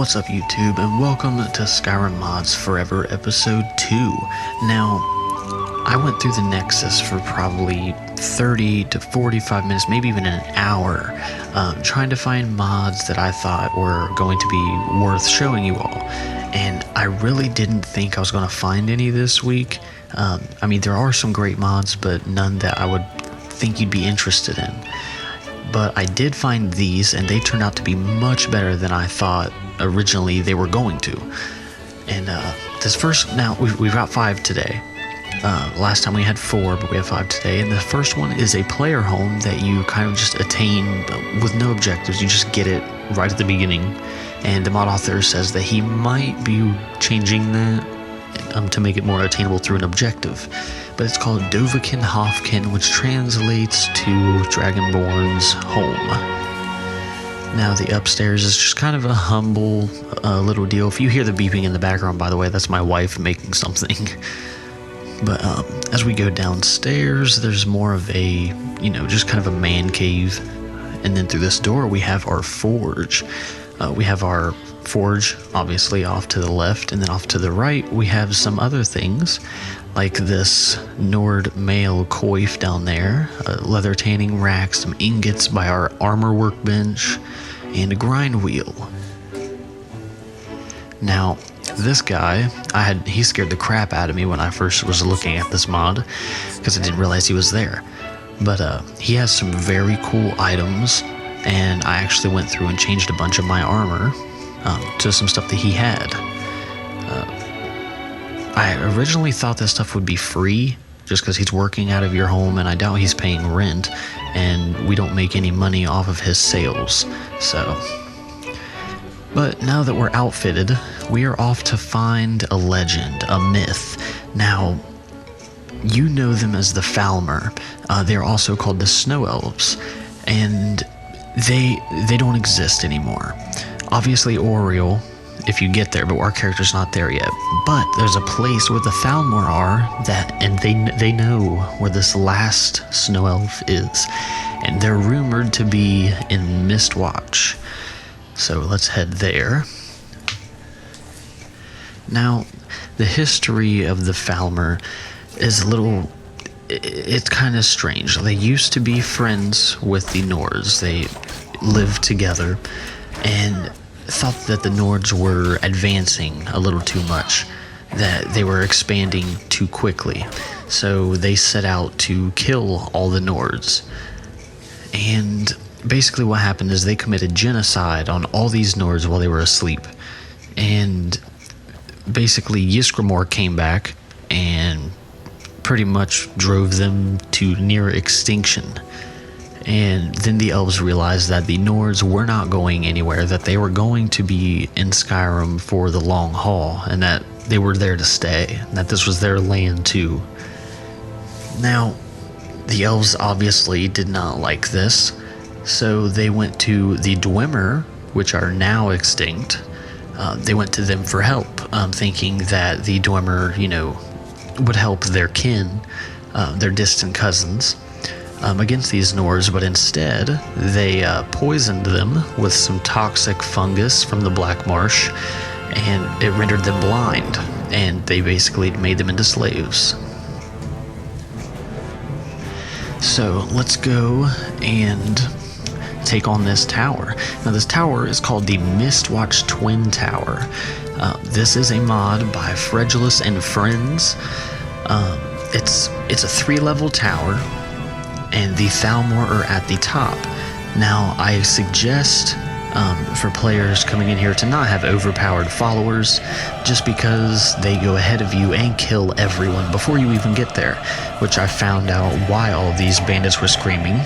What's up YouTube, and welcome to Skyrim Mods Forever Episode 2. Now, I went through the Nexus for probably 30 to 45 minutes, maybe even an hour, trying to find mods that I thought were going to be worth showing you all. And I really didn't think I was going to find any this week. I mean, there are some great mods, but none that I would think you'd be interested in. But I did find these, and they turned out to be much better than I thought originally they were going to. And now we've got 5 today. Last time we had 4, but we have 5 today. And the first one is a player home that you kind of just attain with no objectives. You just get it right at the beginning. And the mod author says that he might be changing that to make it more attainable through an objective. But it's called Dovahkiin Hofkiin, which translates to Dragonborn's home. Now the upstairs is just kind of a humble little deal. If you hear the beeping in the background, by the way, that's my wife making something. But as we go downstairs, there's more of a, just kind of a man cave. And then through this door, we have our forge. We have our forge, obviously, off to the left. And then off to the right, we have some other things, like this Nord mail coif down there, a leather tanning rack, some ingots by our armor workbench, and a grind wheel. Now, this guy, he scared the crap out of me when I first was looking at this mod, because I didn't realize he was there. But he has some very cool items, and I actually went through and changed a bunch of my armor to some stuff that he had. I originally thought this stuff would be free, just because he's working out of your home, and I doubt he's paying rent, and we don't make any money off of his sales, so. But now that we're outfitted, we are off to find a legend, a myth. Now, you know them as the Falmer. They're also called the SnowElves, and they don't exist anymore. Obviously, Auriel, if you get there, but our character's not there yet. But there's a place where the Falmer are, and they know where this last SnowElf is, and they're rumored to be in Mistwatch. So let's head there. Now, the history of the Falmer is it's kind of strange. They used to be friends with the Nords. They lived together, and thought that the Nords were advancing a little too much, that they were expanding too quickly. So they set out to kill all the Nords. And basically what happened is they committed genocide on all these Nords while they were asleep. And basically Ysgramor came back and pretty much drove them to near extinction. And then the elves realized that the Nords were not going anywhere, that they were going to be in Skyrim for the long haul, and that they were there to stay, and that this was their land too. Now, the elves obviously did not like this, so they went to the Dwemer, which are now extinct. They went to them for help, thinking that the Dwemer, would help their kin, their distant cousins, against these Nords, but instead they poisoned them with some toxic fungus from the Black Marsh, and it rendered them blind, and they basically made them into slaves. So let's go and take on this tower. Now this tower is called the Mistwatch Twin Tower. This is a mod by Fredlaus and friends. It's a 3-level tower, and the Falmer are at the top. Now, I suggest for players coming in here to not have overpowered followers, just because they go ahead of you and kill everyone before you even get there, which I found out why all of these bandits were screaming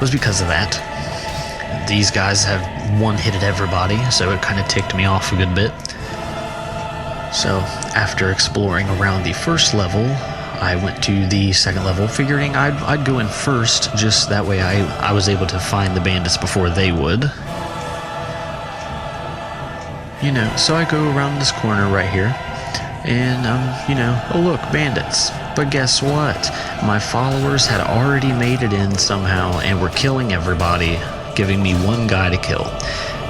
was because of that. These guys have one-hitted everybody, so it kind of ticked me off a good bit. So, after exploring around the first level, I went to the second level, figuring I'd go in first, just that way I was able to find the bandits before they would. So I go around this corner right here, and, oh look, bandits. But guess what? My followers had already made it in somehow, and were killing everybody, giving me one guy to kill.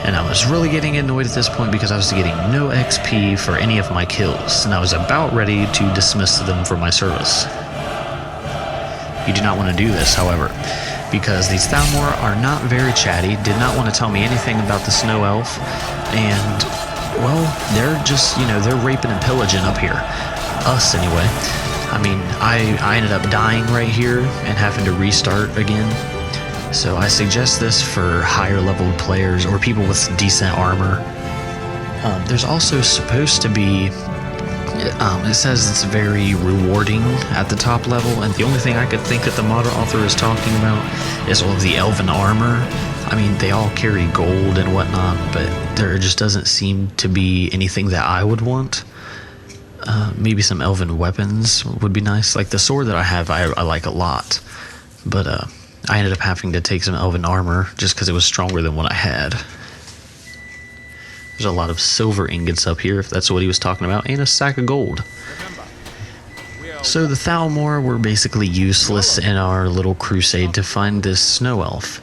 And I was really getting annoyed at this point because I was getting no XP for any of my kills, and I was about ready to dismiss them from my service. You do not want to do this, however, because these Falmer are not very chatty, did not want to tell me anything about the SnowElf, and, well, they're just, they're raping and pillaging up here. Us, anyway. I mean, I ended up dying right here and having to restart again. So I suggest this for higher leveled players or people with decent armor. There's also supposed to be, it says it's very rewarding at the top level, and the only thing I could think that the mod author is talking about is all of the elven armor. I mean, they all carry gold and whatnot, but there just doesn't seem to be anything that I would want. Maybe some elven weapons would be nice. Like the sword that I have, I like a lot, but I ended up having to take some elven armor just because it was stronger than what I had. There's a lot of silver ingots up here, if that's what he was talking about, and a sack of gold. So the Falmer were basically useless in our little crusade to find this SnowElf.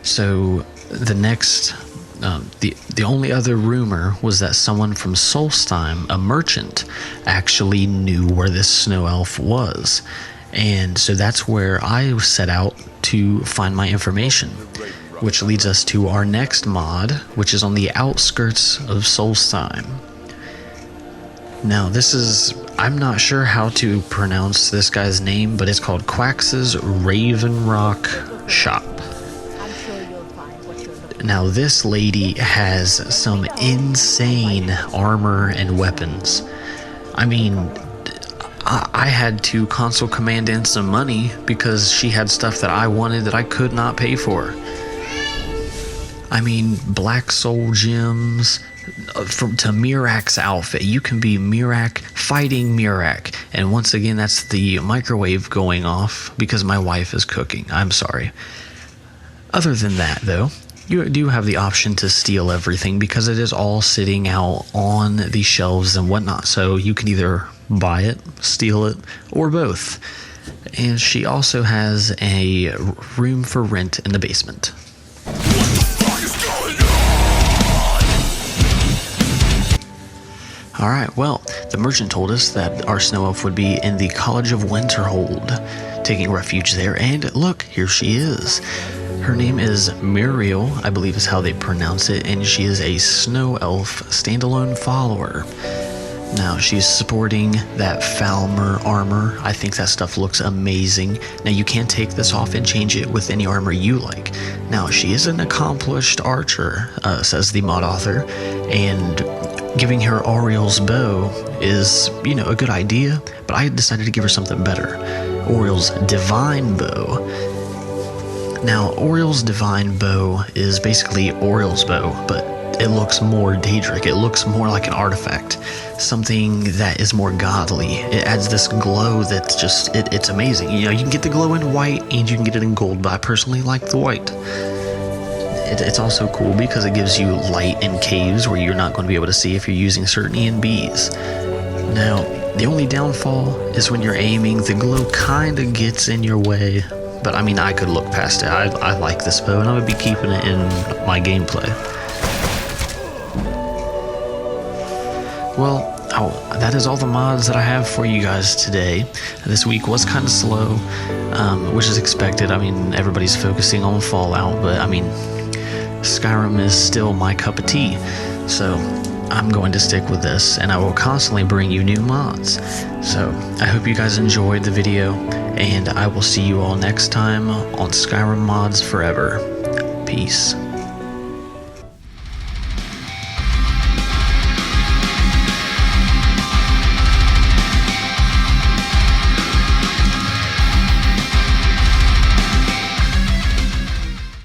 So the next, the only other rumor was that someone from Solstheim, a merchant, actually knew where this SnowElf was. And so that's where I set out to find my information, which leads us to our next mod, which is on the outskirts of Solstheim. Now this is, I'm not sure how to pronounce this guy's name, but it's called Qaxe's Ravenrock shop. Now this lady has some insane armor and weapons. I mean, I had to console command in some money because she had stuff that I wanted that I could not pay for. I mean, Black Soul gems, to Mirak's outfit. You can be Mirak fighting Mirak. And once again, that's the microwave going off because my wife is cooking. I'm sorry. Other than that, though, you do have the option to steal everything because it is all sitting out on the shelves and whatnot. So you can either buy it, steal it, or both. And she also has a room for rent in the basement. Alright, well, the merchant told us that our SnowElf would be in the College of Winterhold, taking refuge there, and look, here she is. Her name is Mirielle, I believe is how they pronounce it, and she is a SnowElf standalone follower. Now, she's sporting that Falmer armor. I think that stuff looks amazing. Now, you can take this off and change it with any armor you like. Now, she is an accomplished archer, says the mod author, and giving her Auriel's bow is, a good idea, but I decided to give her something better. Auriel's divine bow. Now, Auriel's divine bow is basically Auriel's bow, but it looks more Daedric. It looks more like an artifact, something that is more godly. It adds this glow that's just, it's amazing. You can get the glow in white and you can get it in gold, but I personally like the white. It's also cool because it gives you light in caves where you're not going to be able to see if you're using certain ENBs. Now, the only downfall is when you're aiming, the glow kind of gets in your way, but I mean, I could look past it. I like this bow and I would be keeping it in my gameplay. Well, that is all the mods that I have for you guys today. This week was kind of slow, which is expected. I mean, everybody's focusing on Fallout, but I mean, Skyrim is still my cup of tea. So I'm going to stick with this, and I will constantly bring you new mods. So I hope you guys enjoyed the video, and I will see you all next time on Skyrim Mods Forever. Peace.